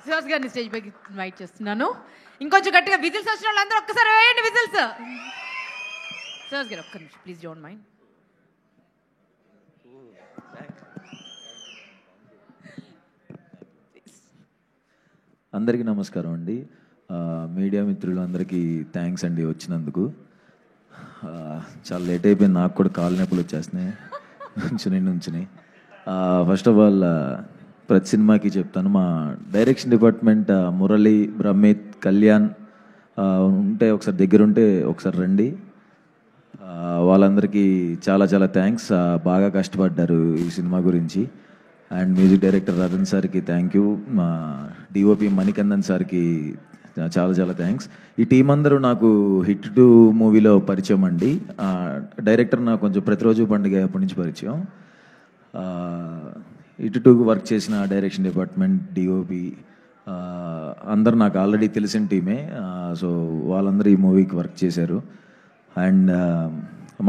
సుహాస్ గారిని స్టేజ్ పైకి ఇన్వైట్ చేస్తున్నాను. ఇంకొంచెం గట్టిగా విజిల్స్ వచ్చిన వాళ్ళందరూ ఒక్కసారి వేయండి విజిల్స్. సుహాస్ గారు ఒక్క నిమిషం ప్లీజ్, డోంట్ మైండ్. అందరికీ నమస్కారం అండి. మీడియా మిత్రులు అందరికీ థ్యాంక్స్ అండి వచ్చినందుకు. చాలా లేట్ అయిపోయింది, నాకు కూడా కాలు నొప్పులు వచ్చేస్తున్నాయి నుంచుని. ఫస్ట్ ఆఫ్ ఆల్ ప్రతి సినిమాకి చెప్తాను, మా డైరెక్షన్ డిపార్ట్మెంట్ మురళి, బ్రహ్మిత్, కళ్యాణ్ ఉంటే ఒకసారి దగ్గరుంటే ఒకసారి రండి. వాళ్ళందరికీ చాలా చాలా థ్యాంక్స్, బాగా కష్టపడ్డారు ఈ సినిమా గురించి. అండ్ మ్యూజిక్ డైరెక్టర్ రతన్ సార్కి థ్యాంక్ యూ, మా డిఓపి మణికందన్ సార్కి చాలా చాలా థ్యాంక్స్. ఈ టీం అందరూ నాకు హిట్ 2 మూవీలో పరిచయం అండి. డైరెక్టర్ నాకు కొంచెం ప్రతిరోజు పండుగ అప్పటి నుంచి పరిచయం. హిట్ 2 వర్క్ చేసిన డైరెక్షన్ డిపార్ట్మెంట్, డిఓపి అందరూ నాకు ఆల్రెడీ తెలిసిన టీమే. సో వాళ్ళందరూ ఈ మూవీకి వర్క్ చేశారు. And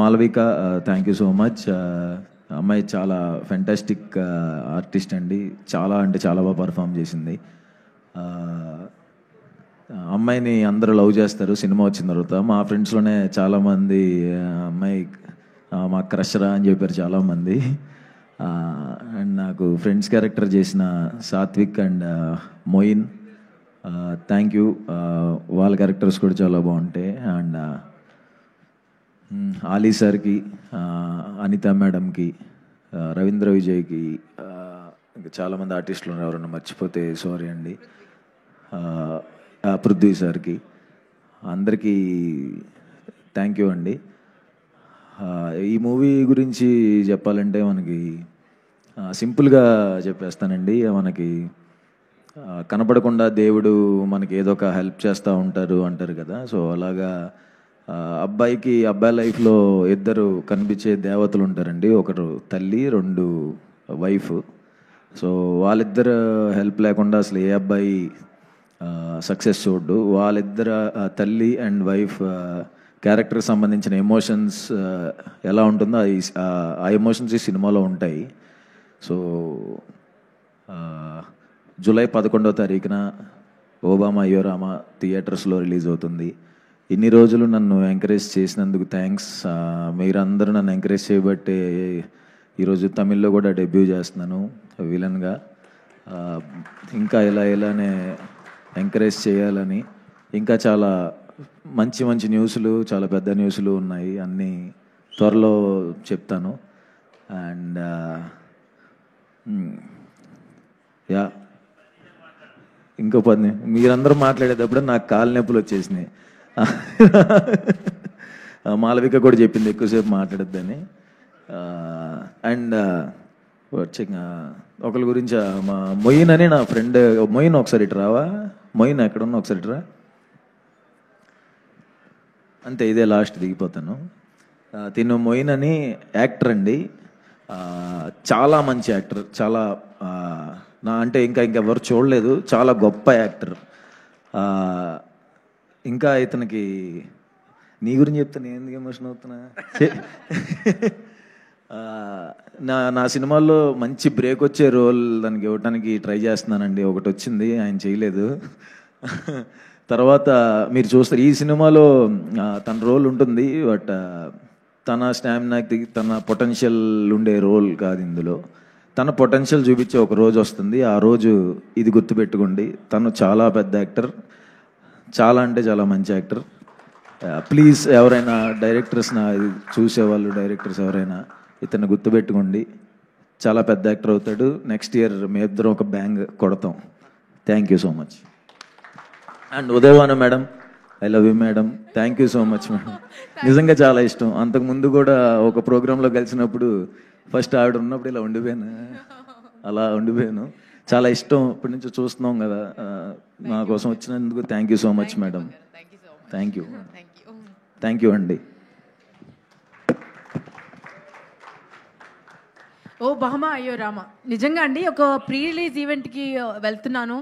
Malavika thank you so much. అమ్మాయి చాలా ఫెంటాస్టిక్ ఆర్టిస్ట్ అండి, చాలా అంటే చాలా బాగా పర్ఫామ్ చేసింది. అమ్మాయిని అందరూ లవ్ చేస్తారు సినిమా వచ్చిన తర్వాత. మా ఫ్రెండ్స్లోనే చాలామంది అమ్మాయి మా క్రషరా అని చెప్పారు చాలామంది. అండ్ నాకు ఫ్రెండ్స్ క్యారెక్టర్ చేసిన Satvik and Moin thank you, వాళ్ళ క్యారెక్టర్స్ కూడా చాలా బాగుంటాయి. అండ్ ఆలీ సార్కి, అనిత మేడంకి, రవీంద్ర విజయ్కి, ఇంకా చాలామంది ఆర్టిస్టులు ఉన్నారు, ఎవరన్నా మర్చిపోతే సారీ అండి. పృథ్వీ సార్కి, అందరికీ థ్యాంక్ యూ అండి. ఈ మూవీ గురించి చెప్పాలంటే మనకి సింపుల్గా చెప్పేస్తానండి. మనకి కనపడకుండా దేవుడు మనకి ఏదో ఒక హెల్ప్ చేస్తూ ఉంటారు అంటారు కదా. సో అలాగా అబ్బాయి లైఫ్లో 2 కనిపించే దేవతలు ఉంటారండి. ఒకరు తల్లి, 2 వైఫ్. సో వాళ్ళిద్దరు హెల్ప్ లేకుండా అసలు ఏ అబ్బాయి సక్సెస్ చూడ్డు. వాళ్ళిద్దరు తల్లి అండ్ వైఫ్ క్యారెక్టర్కి సంబంధించిన ఎమోషన్స్ ఎలా ఉంటుందో ఆ ఎమోషన్స్ ఈ సినిమాలో ఉంటాయి. సో జూలై 11వ తారీఖున ఓబామా అయ్యో రామా థియేటర్స్లో రిలీజ్ అవుతుంది. ఇన్ని రోజులు నన్ను ఎంకరేజ్ చేసినందుకు థ్యాంక్స్. మీరందరూ నన్ను ఎంకరేజ్ చేయబట్టే ఈరోజు తమిళ్లో కూడా డెబ్యూ చేస్తున్నాను విలన్గా. ఇంకా ఇలానే ఎంకరేజ్ చేయాలని, ఇంకా చాలా మంచి మంచి న్యూస్లు, చాలా పెద్ద న్యూస్లు ఉన్నాయి, అన్నీ త్వరలో చెప్తాను. అండ్ యా ఇంకో 10 మీరందరూ మాట్లాడేటప్పుడు నాకు కాలు నొప్పులు వచ్చేసినాయి. మాలవిక కూడా చెప్పింది ఎక్కువసేపు మాట్లాడద్దని. అండ్ ఒకరి గురించి మా మొయిన్ అని నా ఫ్రెండ్, మొయిన్ ఒకసారి ఇటు రావా, మొయిన్ ఎక్కడున్నా ఒకసారి ఇటు రా. అంతే, ఇదే లాస్ట్, దిగిపోతాను. తిను మొయిన్ అని యాక్టర్ అండి, చాలా మంచి యాక్టర్, చాలా అంటే ఇంకా ఎవరు చూడలేదు, చాలా గొప్ప యాక్టర్. ఇంకా ఇతనికి నీ గురించి చెప్తే నేను ఎందుకు ఎమోషన్ అవుతున్నా. నా సినిమాల్లో మంచి బ్రేక్ వచ్చే రోల్ దానికి ఇవ్వడానికి ట్రై చేస్తున్నానండి. ఒకటి వచ్చింది, ఆయన చేయలేదు. తర్వాత మీరు చూస్తారు ఈ సినిమాలో తన రోల్ ఉంటుంది, బట్ తన స్టామినాకి, తన పొటెన్షియల్ ఉండే రోల్ కాదు ఇందులో. తన పొటెన్షియల్ చూపించే ఒక రోజు వస్తుంది, ఆ రోజు ఇది గుర్తుపెట్టుకోండి. తను చాలా పెద్ద యాక్టర్, చాలా అంటే చాలా మంచి యాక్టర్. ప్లీజ్ ఎవరైనా డైరెక్టర్స్ చూసేవాళ్ళు, డైరెక్టర్స్ ఎవరైనా ఇతన్ని గుర్తుపెట్టుకోండి, చాలా పెద్ద యాక్టర్ అవుతాడు. నెక్స్ట్ ఇయర్ మీ ఇద్దరం ఒక బ్యాంగ్ కొడతాం. Thank you so much. And Udayavana madam, I love you madam, thank you so much madam. నిజంగా చాలా ఇష్టం. అంతకుముందు కూడా ఒక ప్రోగ్రాంలో కలిసినప్పుడు ఫస్ట్ ఆవిడ ఉన్నప్పుడు ఇలా ఉండిపోయాను. చాలా ఇష్టం, ఇప్పటి నుంచి చూస్తున్నాం కదా. నా కోసం వచ్చినందుకు thank you so much madam. Thank you అండి. ఓ బామా అయ్యో రామా, నిజంగా అండి ఒక ప్రీ రిలీజ్ ఈవెంట్కి వెళ్తున్నాను.